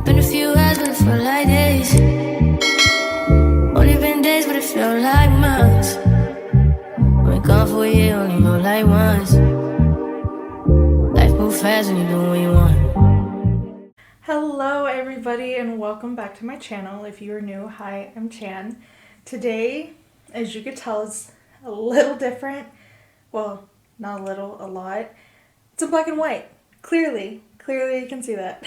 Been a few hours, but it felt like days. Only been days, but it felt like months. Been gone for a year, only felt like once. Life moves fast when you do what you want. Hello everybody and welcome back to my channel. If you are new, hi, I'm Chan. Today, as you could tell, is a little different. Well, not a little, a lot. It's in black and white. Clearly you can see that.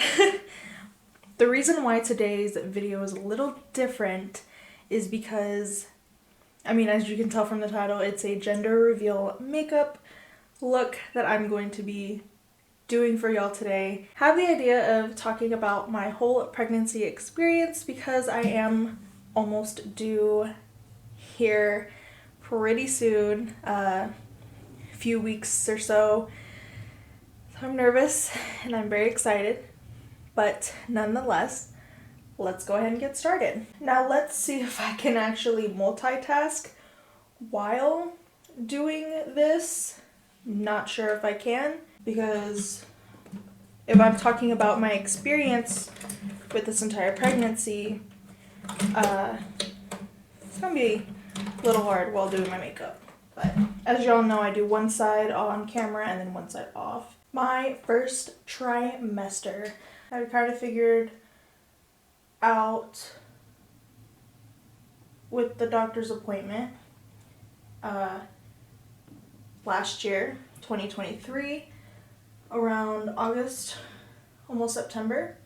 The reason why today's video is a little different is because, as you can tell from the title, it's a gender reveal makeup look that I'm going to be doing for y'all today. Have the idea of talking about my whole pregnancy experience because I am almost due here pretty soon, a few weeks or so. So I'm nervous and I'm very excited, but nonetheless, let's go ahead and get started. Now let's see if I can actually multitask while doing this. Not sure if I can, because if I'm talking about my experience with this entire pregnancy, it's gonna be a little hard while doing my makeup. But as y'all know, I do one side on camera and then one side off. My first trimester, I kind of figured out with the doctor's appointment last year, 2023, around August, almost September,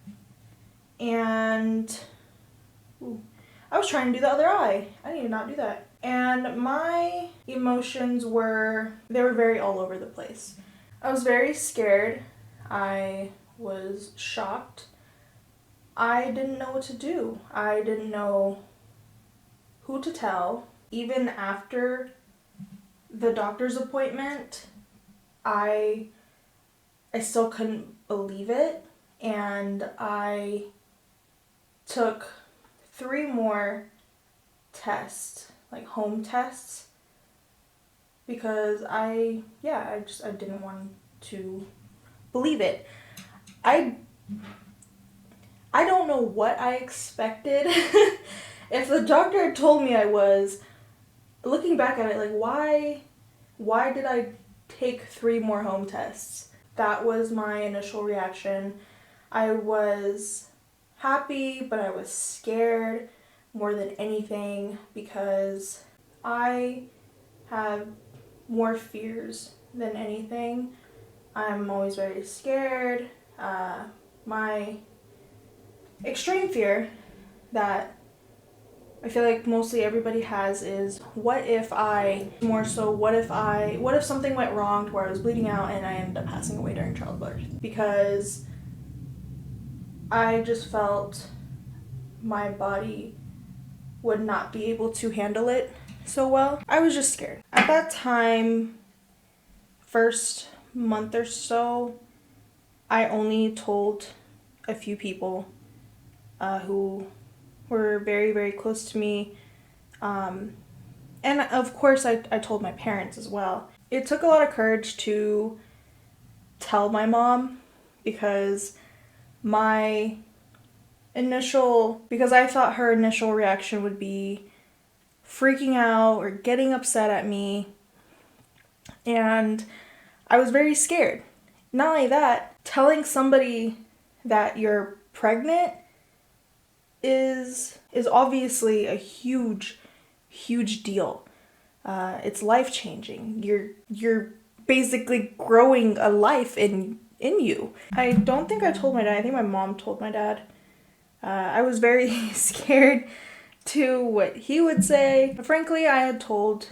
and I was trying to do the other eye. I need to not do that. And my emotions were very all over the place. I was very scared. I was shocked. I didn't know what to do. I didn't know who to tell. Even after the doctor's appointment, I still couldn't believe it, and I took 3 more tests, like home tests, because I didn't want to believe it. I don't know what I expected. If the doctor had told me I was, looking back at it, like why did I take 3 more home tests? That was my initial reaction. I was happy, but I was scared more than anything because I have more fears than anything. I'm always very scared. My extreme fear that I feel like mostly everybody has is what if something went wrong to where I was bleeding out and I ended up passing away during childbirth, because I just felt my body would not be able to handle it so well. I was just scared. At that time, first month or so, I only told a few people who were very close to me, and of course I told my parents as well. It took a lot of courage to tell my mom, because I thought her initial reaction would be freaking out or getting upset at me, and I was very scared. Not only that, telling somebody that you're pregnant is obviously a huge deal. It's life-changing. You're basically growing a life in you. I don't think I told my dad. I think my mom told my dad. I was very scared to what he would say. But frankly, I had told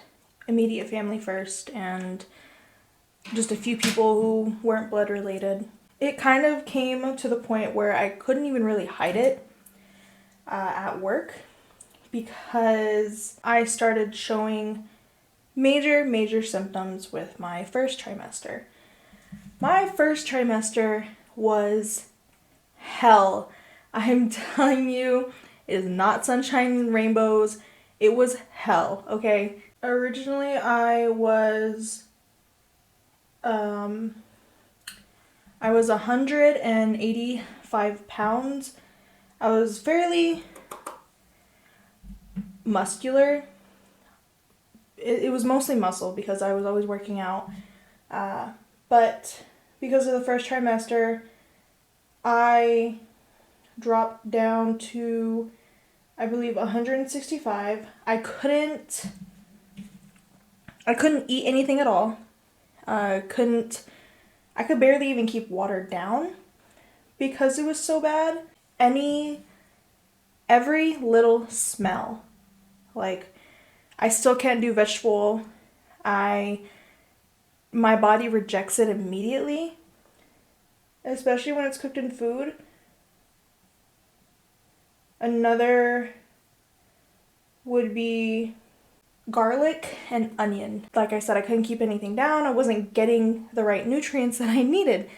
immediate family first and just a few people who weren't blood related. It kind of came to the point where I couldn't even really hide it at work, because I started showing major symptoms with my first trimester. My first trimester was hell. I'm telling you, it is not sunshine and rainbows. It was hell, okay? Originally, I was 185 pounds, I was fairly muscular. It was mostly muscle because I was always working out. But because of the first trimester, I dropped down to, I believe, 165. I couldn't eat anything at all. I could barely even keep water down because it was so bad. Every little smell, like, I still can't do vegetable. My body rejects it immediately, especially when it's cooked in food. Another would be garlic and onion. Like I said, I couldn't keep anything down. I wasn't getting the right nutrients that I needed.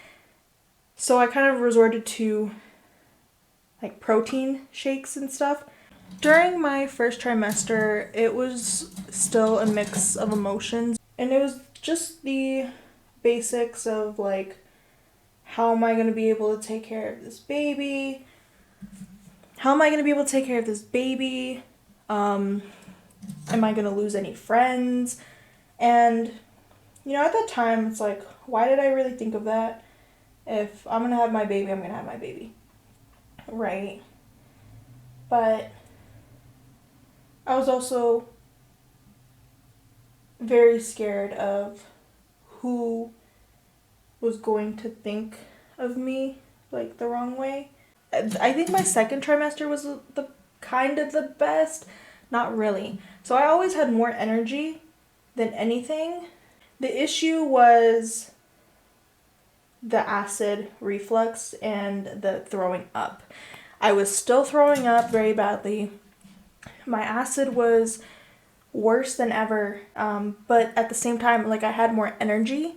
So I kind of resorted to like protein shakes and stuff. During my first trimester, it was still a mix of emotions. And it was just the basics of like, how am I going to be able to take care of this baby? Am I going to lose any friends? And, at that time, it's like, why did I really think of that? If I'm going to have my baby, I'm going to have my baby. Right? But I was also very scared of who was going to think of me, like, the wrong way. I think my second trimester was the kind of the best. Not really. So I always had more energy than anything. The issue was the acid reflux and the throwing up. I was still throwing up very badly. My acid was worse than ever, but at the same time, like, I had more energy.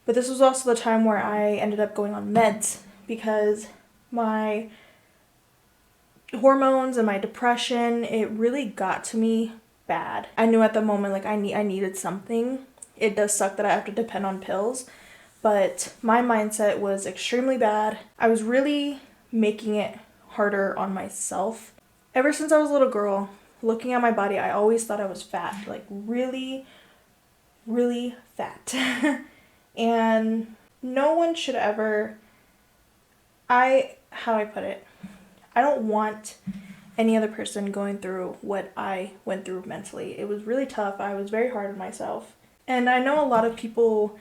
But this was also the time where I ended up going on meds because my hormones and my depression, it really got to me bad. I knew at the moment, like, I needed something. It does suck that I have to depend on pills, but my mindset was extremely bad. I was really making it harder on myself. Ever since I was a little girl, looking at my body, I always thought I was fat, like really, really fat. And no one should ever, how do I put it? I don't want any other person going through what I went through mentally. It was really tough. I was very hard on myself. And I know a lot of people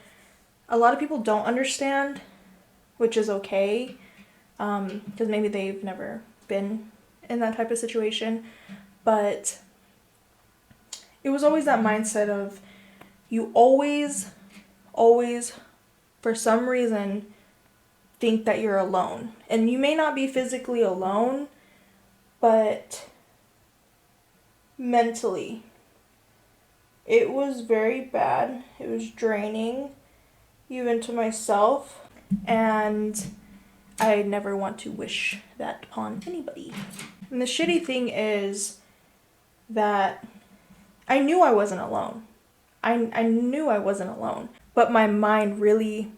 don't understand, which is okay, because maybe they've never been in that type of situation. But it was always that mindset of you always, for some reason, think that you're alone. And you may not be physically alone, but mentally, it was very bad. It was draining, even to myself, and I never want to wish that upon anybody. And the shitty thing is that I knew I wasn't alone. I knew I wasn't alone, but my mind really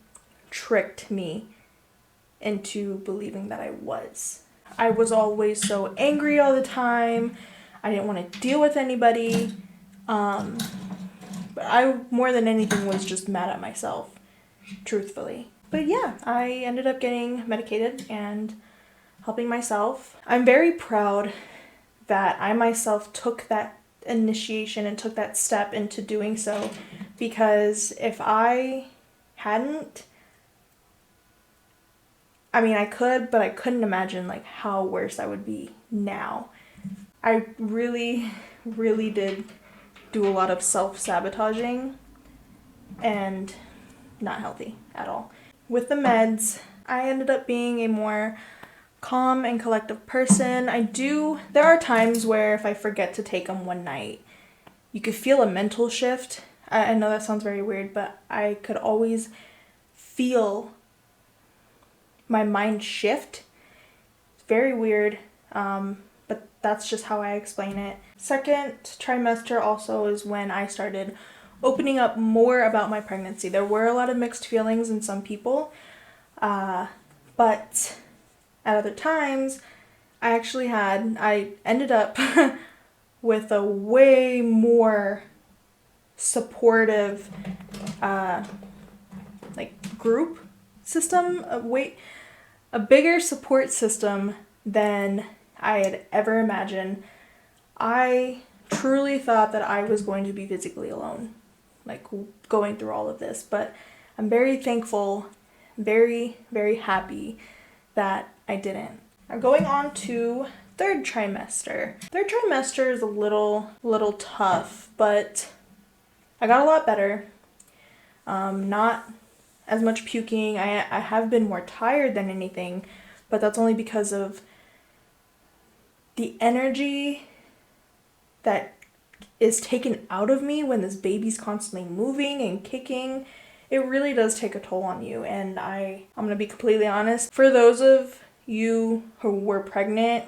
tricked me into believing that I was. I was always so angry all the time. I didn't want to deal with anybody. But I, more than anything, was just mad at myself, truthfully. But yeah, I ended up getting medicated and helping myself. I'm very proud that I myself took that initiation and took that step into doing so, because if I hadn't, I mean, I could, but I couldn't imagine like how worse I would be now. I really, really did do a lot of self-sabotaging and not healthy at all. With the meds, I ended up being a more calm and collective person. There are times where if I forget to take them one night, you could feel a mental shift. I know that sounds very weird, but I could always feel my mind shift. It's very weird, but that's just how I explain it. Second trimester also is when I started opening up more about my pregnancy. There were a lot of mixed feelings in some people, but at other times, I ended up with a way more supportive group system, a bigger support system than I had ever imagined. I truly thought that I was going to be physically alone, like going through all of this, but I'm very thankful, very, very happy that I didn't. I'm going on to third trimester. Third trimester is a little tough, but I got a lot better. Not as much puking. I have been more tired than anything, but that's only because of the energy that is taken out of me when this baby's constantly moving and kicking. It really does take a toll on you, and I'm gonna be completely honest. For those of you who were pregnant,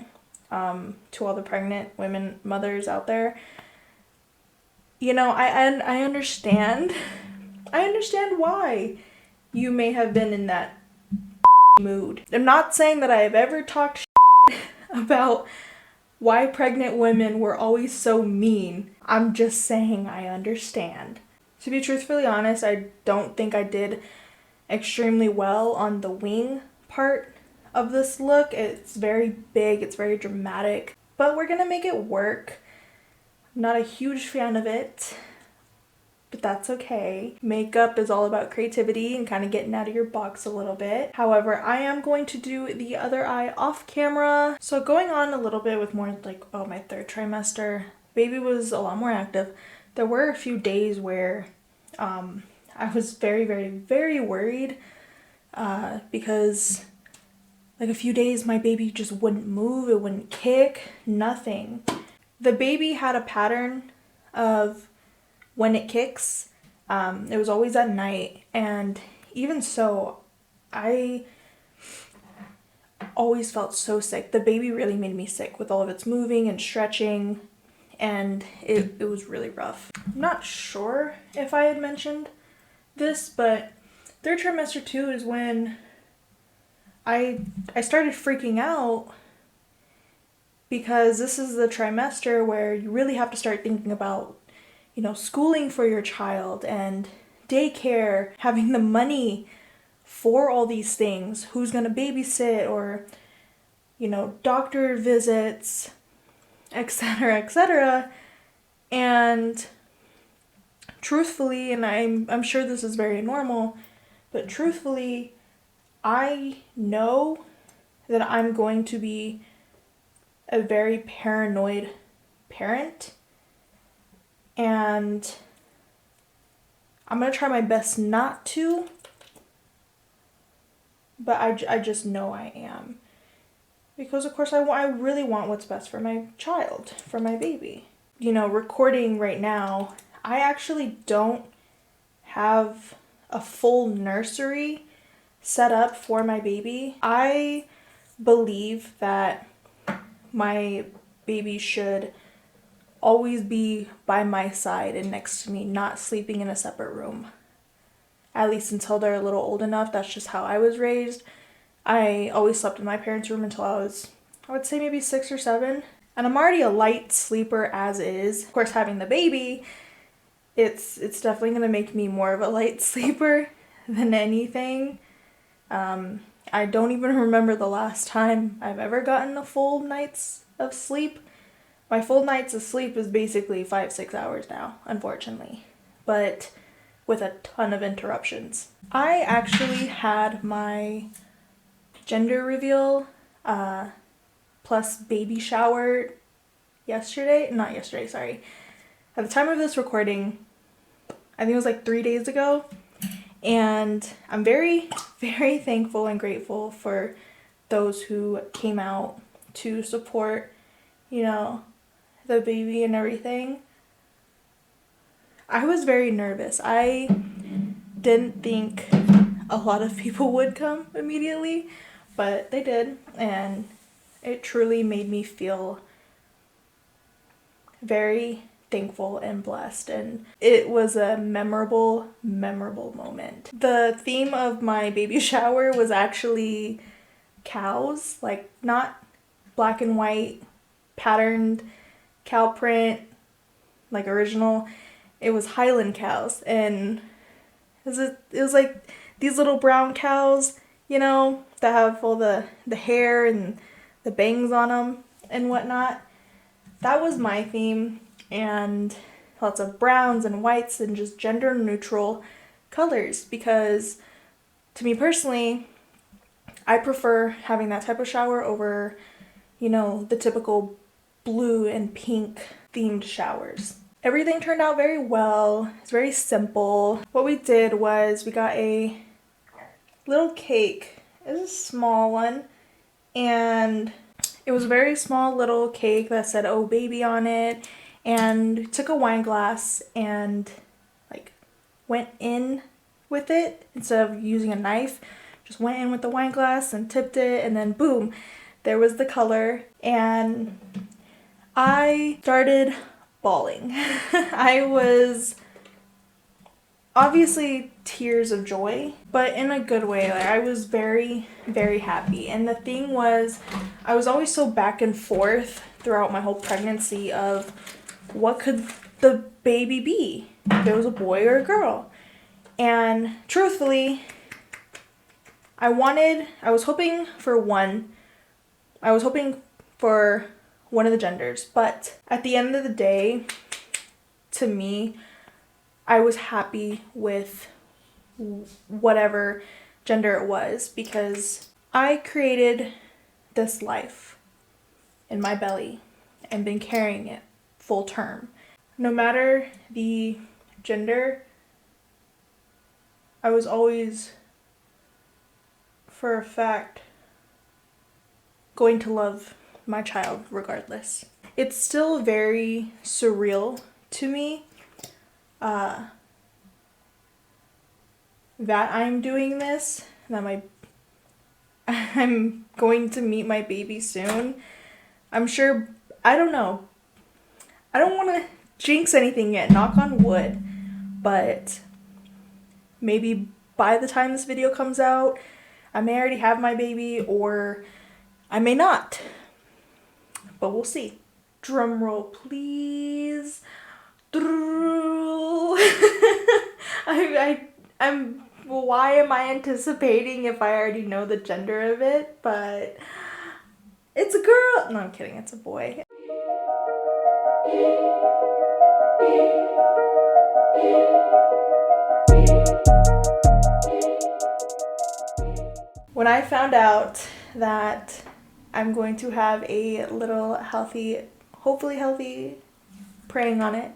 to all the pregnant women, mothers out there, you know, I understand. I understand why you may have been in that mood. I'm not saying that I have ever talked about why pregnant women were always so mean. I'm just saying I understand. To be truthfully honest, I don't think I did extremely well on the wing part of this look. It's very big, it's very dramatic, but we're gonna make it work. I'm not a huge fan of it, but that's okay. Makeup is all about creativity and kind of getting out of your box a little bit. However, I am going to do the other eye off camera. So going on a little bit with more my third trimester, baby was a lot more active. There were a few days where I was very, very, very worried because like a few days my baby just wouldn't move, it wouldn't kick, nothing. The baby had a pattern of when it kicks, it was always at night, and even so, I always felt so sick. The baby really made me sick with all of its moving and stretching, and it was really rough. I'm not sure if I had mentioned this, but third trimester 2 is when I started freaking out, because this is the trimester where you really have to start thinking about, you know, schooling for your child and daycare, having the money for all these things, who's gonna babysit, or, you know, doctor visits, etc., etc. And truthfully, and I'm sure this is very normal, but truthfully, I know that I'm going to be a very paranoid parent, and I'm gonna try my best not to, but I just know I am, because of course I really want what's best for my child, for my baby. You know, recording right now, I actually don't have a full nursery set up for my baby. I believe that my baby should always be by my side and next to me, not sleeping in a separate room. At least until they're a little old enough. That's just how I was raised. I always slept in my parents' room until I would say maybe 6 or 7. And I'm already a light sleeper as is. Of course, having the baby, it's definitely going to make me more of a light sleeper than anything. I don't even remember the last time I've ever gotten a full night's of sleep. My full nights of sleep is basically 5-6 hours now, unfortunately, but with a ton of interruptions. I actually had my gender reveal plus baby shower at the time of this recording, I think it was like 3 days ago. And I'm very, very thankful and grateful for those who came out to support, you know, the baby and everything. I was very nervous. I didn't think a lot of people would come immediately, but they did, and it truly made me feel very thankful and blessed, and it was a memorable moment. The theme of my baby shower was actually cows, like not black and white patterned cow print, like original. It was Highland cows, and it was like these little brown cows, you know, that have all the hair and the bangs on them and whatnot. That was my theme, and lots of browns and whites and just gender neutral colors, because to me personally, I prefer having that type of shower over, you know, the typical blue and pink themed showers. Everything turned out very well. It's very simple. What we did was we got a little cake. It was a small one, and it was a very small little cake that said "Oh Baby" on it, and took a wine glass and like went in with it instead of using a knife. Just went in with the wine glass and tipped it, and then boom, there was the color, and I started bawling. I was obviously tears of joy, but in a good way. Like, I was very, very happy. And the thing was, I was always so back and forth throughout my whole pregnancy of what could the baby be, if it was a boy or a girl. And truthfully, I was hoping for one of the genders, but at the end of the day, to me, I was happy with whatever gender it was, because I created this life in my belly and been carrying it full term. No matter the gender, I was always, for a fact, going to love my child regardless. It's still very surreal to me that I'm doing this, that I'm going to meet my baby soon. I'm sure, I don't know. I don't want to jinx anything yet, knock on wood, but maybe by the time this video comes out, I may already have my baby, or I may not. But we'll see. Drum roll, please. Why am I anticipating if I already know the gender of it? But it's a girl. No, I'm kidding. It's a boy. When I found out that I'm going to have a little healthy, hopefully healthy, praying on it,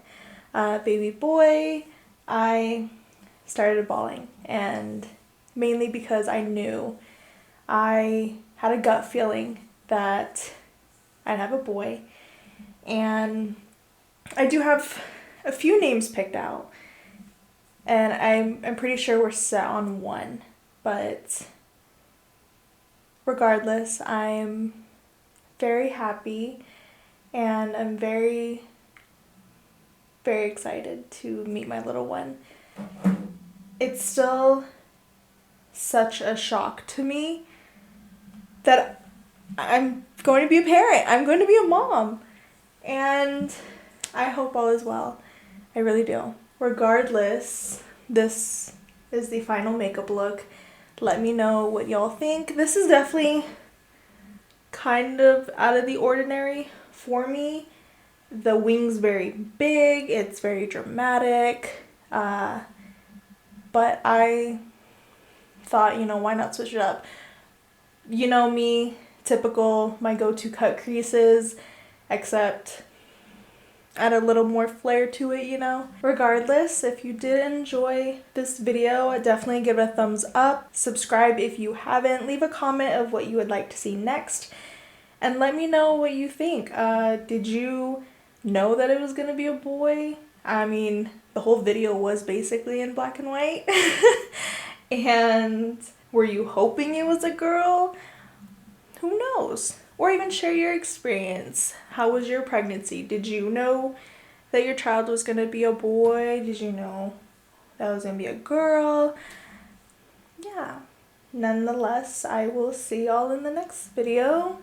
baby boy, I started bawling, and mainly because I knew, I had a gut feeling that I'd have a boy, and I do have a few names picked out, and I'm pretty sure we're set on one, but regardless, I'm very happy, and I'm very, very excited to meet my little one. It's still such a shock to me that I'm going to be a parent. I'm going to be a mom. And I hope all is well. I really do. Regardless, this is the final makeup look. Let me know what y'all think. This is definitely kind of out of the ordinary for me. The wing's very big. It's very dramatic. But I thought, you know, why not switch it up? You know me, typical, my go-to cut creases, except add a little more flair to it, you know. Regardless, if you did enjoy this video, definitely give it a thumbs up. Subscribe if you haven't. Leave a comment of what you would like to see next. And let me know what you think. Did you know that it was gonna be a boy? I mean, the whole video was basically in black and white. And were you hoping it was a girl? Who knows? Or even share your experience. How was your pregnancy? Did you know that your child was going to be a boy? Did you know that it was going to be a girl? Yeah. Nonetheless, I will see y'all in the next video.